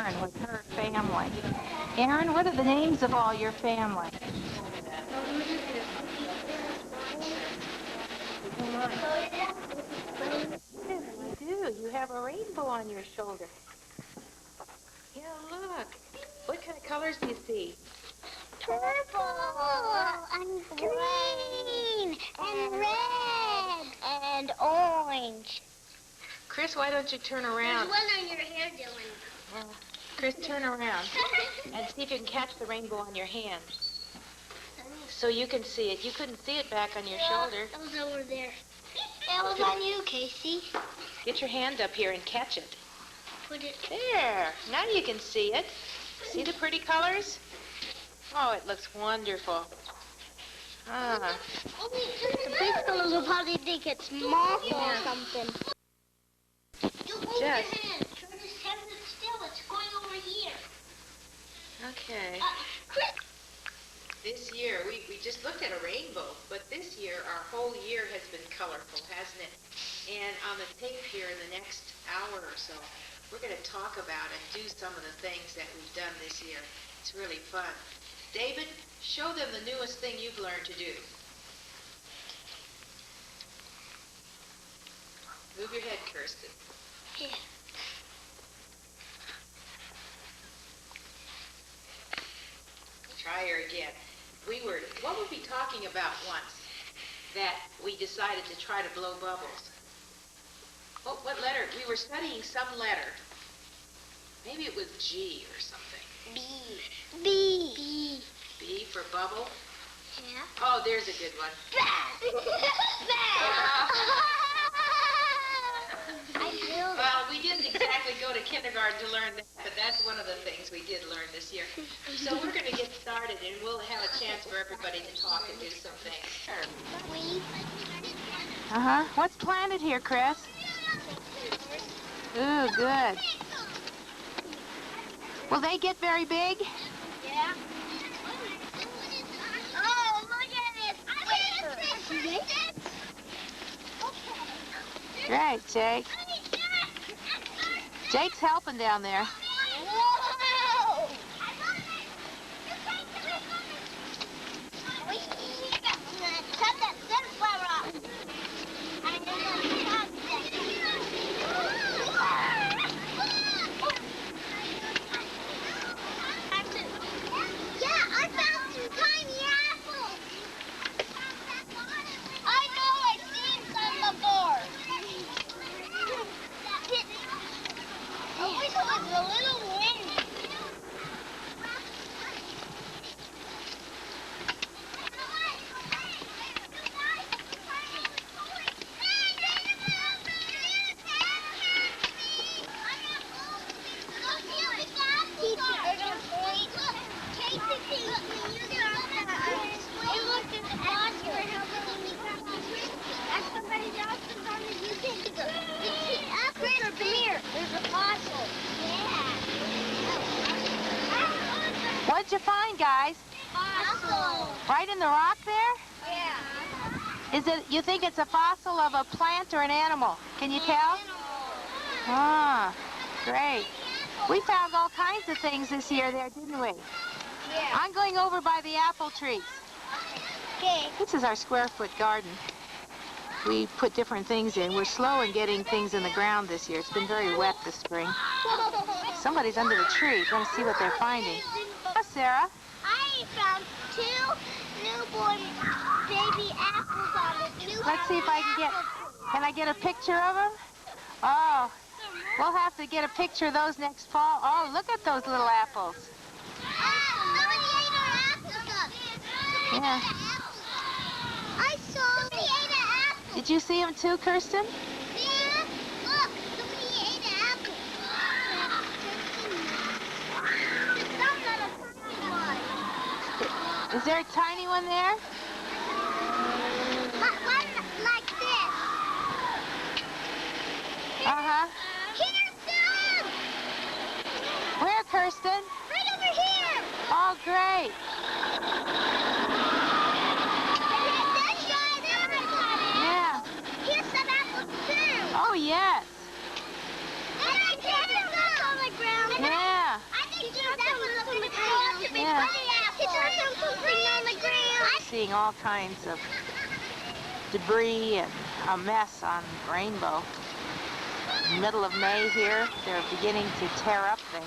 Darren with her family. Aaron, what are the names of all your family? I do. You have a rainbow on your shoulder. Yeah, look. What kind of colors do you see? Purple and green and red and orange. Chris, why don't you turn around? There's one on your hair, Dylan. Chris, turn around and see if you can catch the rainbow on your hand. So you can see it. You couldn't see it back on your shoulder. That was over there. That was on you, Kaycee. Get your hand up here and catch it. Put it there. Now you can see it. See the pretty colors? Oh, it looks wonderful. Ah. The big fellows will probably think it's moth or something. Just. Try to stand it still. It's going over here. Okay. Chris. This year, we just looked at a rainbow, but this year, our whole year has been colorful, hasn't it? And on the tape here in the next hour or so, we're going to talk about and do some of the things that we've done this year. It's really fun. David, show them the newest thing you've learned to do. Move your head, Kirsten. Yeah. Try her again. What were we talking about once that we decided to try to blow bubbles? What letter? We were studying some letter. Maybe it was G or something. B. B. B for bubble? Yeah. Oh, there's a good one. Well, we didn't exactly go to kindergarten to learn that, but that's one of the things we did learn this year. So we're going to get started, and we'll have a chance for everybody to talk and do some things. Sure. Uh-huh. What's planted here, Chris? Ooh, good. Will they get very big? Yeah. Oh, look at it. Great, Jake. Jake's helping down there. Whoa! Cut that sunflower off. Yeah, I found some tiny apples. I know, I've seen some before. I wish it was a little windy. What'd you find, guys? Fossil. Right in the rock there? Yeah. Is it? You think it's a fossil of a plant or an animal? Can you tell? Ah, great. We found all kinds of things this year there, didn't we? Yeah. I'm going over by the apple trees. Okay. This is our square-foot garden. We put different things in. We're slow in getting things in the ground this year. It's been very wet this spring. Somebody's under the tree. Going to see what they're finding. Oh, Sarah. I found 2 newborn baby apples on the Let's see if I can I get a picture of them? Oh, we'll have to get a picture of those next fall. Oh, look at those little apples. Somebody ate our apples up. Yeah. I saw. Somebody ate an apple. Did you see them too, Kirsten? Yeah. Look, somebody ate an apple. Is there a tiny one there? One like this. Uh-huh. Kirsten! Where, Kirsten? Right over here. Oh, great. Yeah. Here's some apples too. Oh, yes. And I did on the ground. Yeah. seeing all kinds of debris and a mess on Rainbow. Middle of May here, they're beginning to tear up things.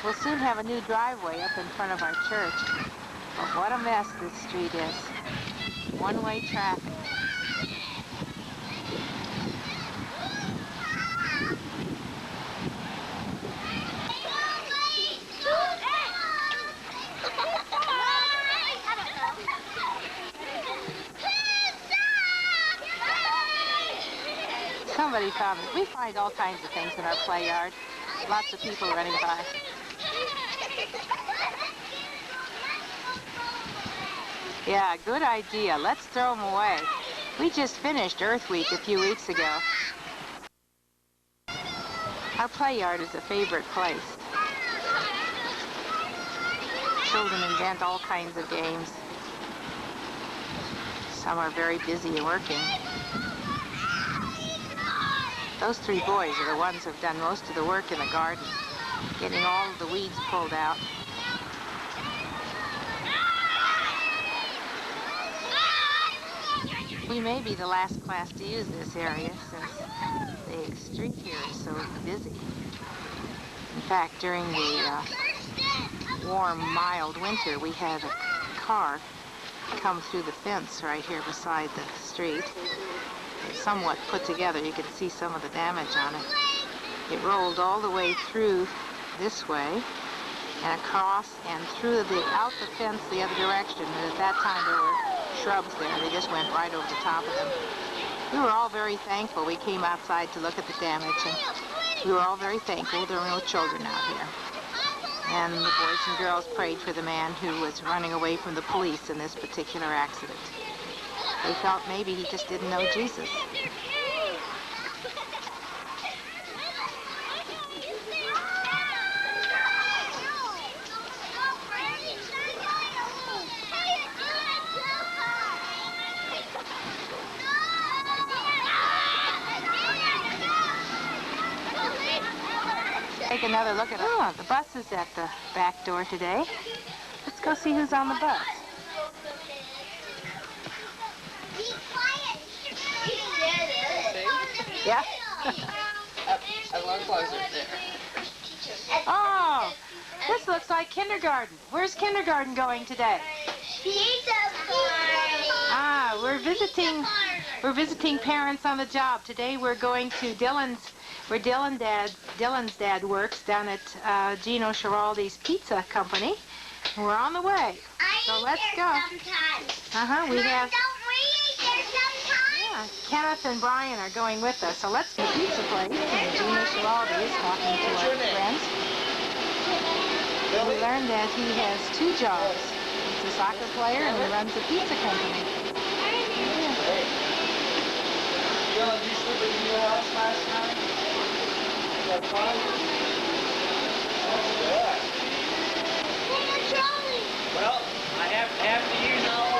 We'll soon have a new driveway up in front of our church. But what a mess this street is. One-way traffic. Somebody found it. We find all kinds of things in our play yard. Lots of people running by. Yeah, good idea. Let's throw them away. We just finished Earth Week a few weeks ago. Our play yard is a favorite place. Children invent all kinds of games. Some are very busy working. Those three boys are the ones who've done most of the work in the garden, getting all of the weeds pulled out. We may be the last class to use this area since the street here is so busy. In fact, during the warm, mild winter, we had a car come through the fence right here beside the street. It's somewhat put together. You can see some of the damage on it. It rolled all the way through this way and across and through out the fence the other direction. And at that time there were shrubs there. They just went right over the top of them. We were all very thankful. We came outside to look at the damage, and we were all very thankful there were no children out here. And the boys and girls prayed for the man who was running away from the police in this particular accident. They felt maybe he just didn't know Jesus. Take another look at it. Oh, the bus is at the back door today. Let's go see who's on the bus. Yeah? A little closer there. Oh, this looks like kindergarten. Where's kindergarten going today? Pizza party. Ah, we're visiting parents on the job. Today we're going to where Dylan's dad works down at Gino Schiraldi's Pizza Company. We're on the way. So let's go. We have... Yeah, Kenneth and Brian are going with us. So let's go to the pizza place. And Gino Schiraldi is talking to our friends. We learned that he has two jobs. He's a soccer player and he runs a pizza company. Dylan, did you sleep in your house last night? You had fun? That's good. Well, I have to use all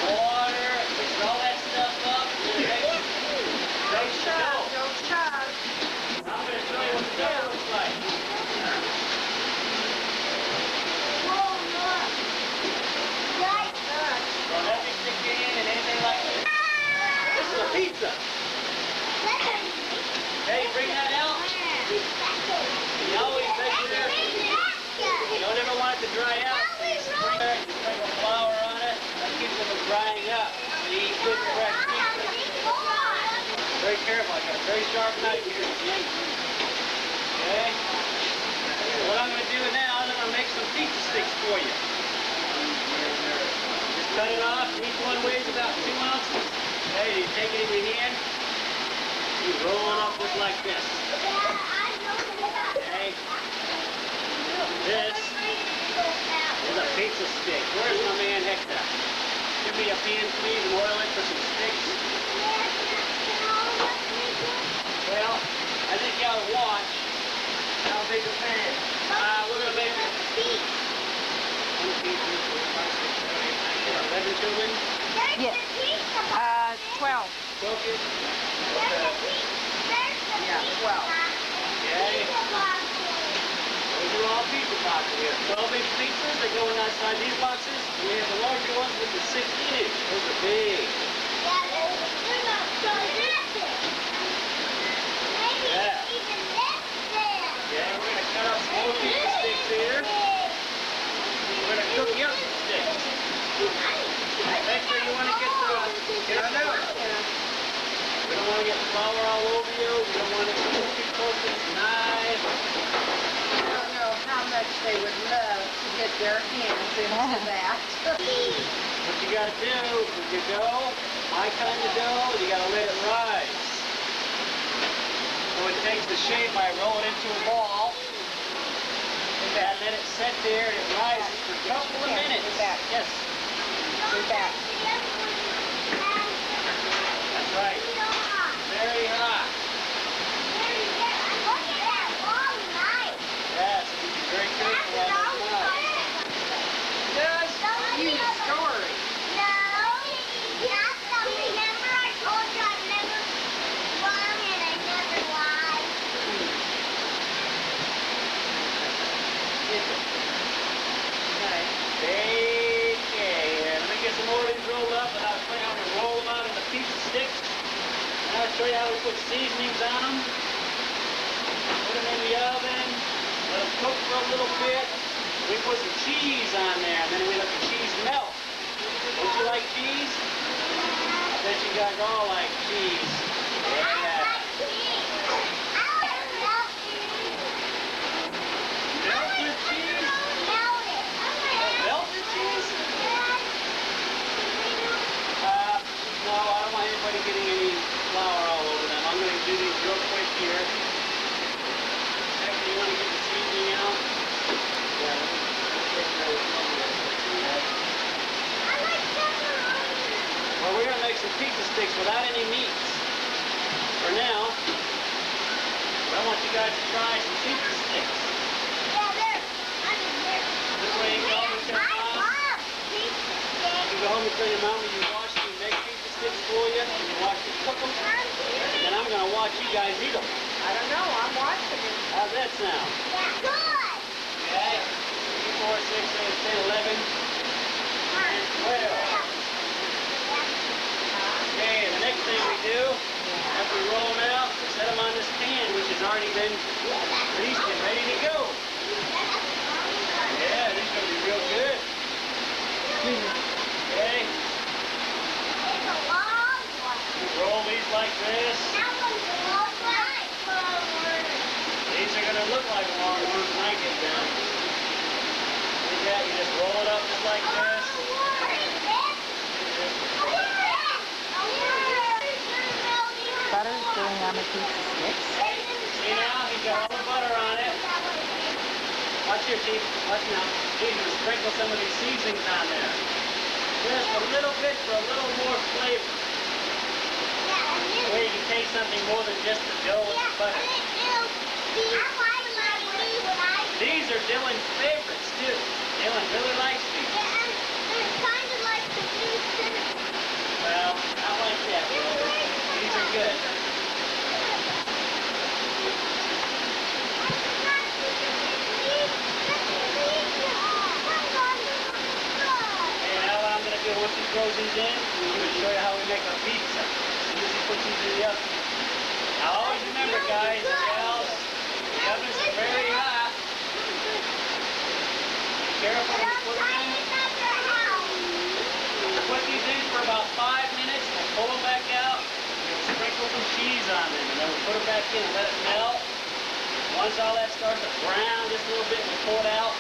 water, mix all that stuff up, and make the dough. I'm going to show you what the dough looks like. Don't let me stick your hand in anything like this. This is a pizza. Hey, bring that out. You always make it there. You don't ever want it to dry out. Sprinkle flour on it. That keeps it from drying up. So you eat good fresh pizza. Very careful. I got a very sharp knife here. Okay? What I'm going to do now is I'm going to make some pizza sticks for you. Just cut it off. Each one weighs about 2 ounces. Okay, you take it in your hand. You roll it up just like this. Okay? This is a pizza stick. Where's my man Hector? Give me a pan, please, and oil it for some sticks. Well, I think you ought to watch how big a pan. We're going to make it 11 children? Yes. 12. 12 kids? Yeah, 12. Okay. Those are all pizza pots. We have 12-inch pizzas that go inside these boxes. We have the larger ones with the 16-inch. Those are big. Yeah, they're not so massive. Maybe even this big. Yeah, we're going to cut up some more pizza sticks here. We're going to cook the other sticks. Make sure you want to get the... We don't want to get the flour all over you. We don't want it to cook too close to this knife. I don't know how much they would love to get their hands into that. What you got to do with your dough, my kind of dough, you got to let it rise. So it takes the shape by rolling into a ball. And let it set there and it rises for a couple of minutes. Yes. Do that. That's right. Very hot. Yes, you be very careful on this knife. Just use story. Okay, let me get some more of these rolled up and I'll show you how we roll them out into pizza sticks. And I'll show you how we put seasonings on them. Put them in the oven, let them cook for a little bit. We put some cheese on there and then we let the cheese melt. Don't you like cheese? I bet you guys all like cheese. Yeah. Melted cheese? Melted cheese? No, I don't want anybody getting any flour all over them. I'm going to do these real quick here. Actually, you want to get the seasoning out? Yeah, let me take those. Well, we're going to make some pizza sticks without any meats. For now, I want you guys to try some pizza sticks. This way you go home and tell your mom. You go home and tell your mom when you wash them and make pizza sticks for you, and you watch them cook them. And I'm going to watch you guys eat them. I don't know. I'm watching it. How's that sound? Okay. 2, 4, 6, 8, 10, 11, and 12. Okay, and the next thing we do, after we roll them out, we set them on this pan, which has already been greased and ready to go. Yeah, these are going to be real good. Okay. Roll these like this. These are going to look like long ones when I get done. See that? You just roll it up just like this. Butter's going on the pizza sticks. See now? He's got all the butter on it. Watch here, Chief. Watch now. Chief, you sprinkle some of these seasonings on there. Just a little bit for a little more flavor. Where you can taste something more than just the dough and the butter. These are Dylan's favorites, too. Dylan really likes these. Well, not like that, brother. These are good. Okay, now what I'm going to do, once he throws these in, I'm going to show you how we make our pizza. As soon as he puts these in the oven. Now always remember, guys and gals, the ovens are very hot. Be careful when you put them in. Put these in for about 5 minutes, we'll pull them back out, and we'll sprinkle some cheese on them, and then we'll put them back in and let it melt. Once all that starts to brown just a little bit, we'll pull it out,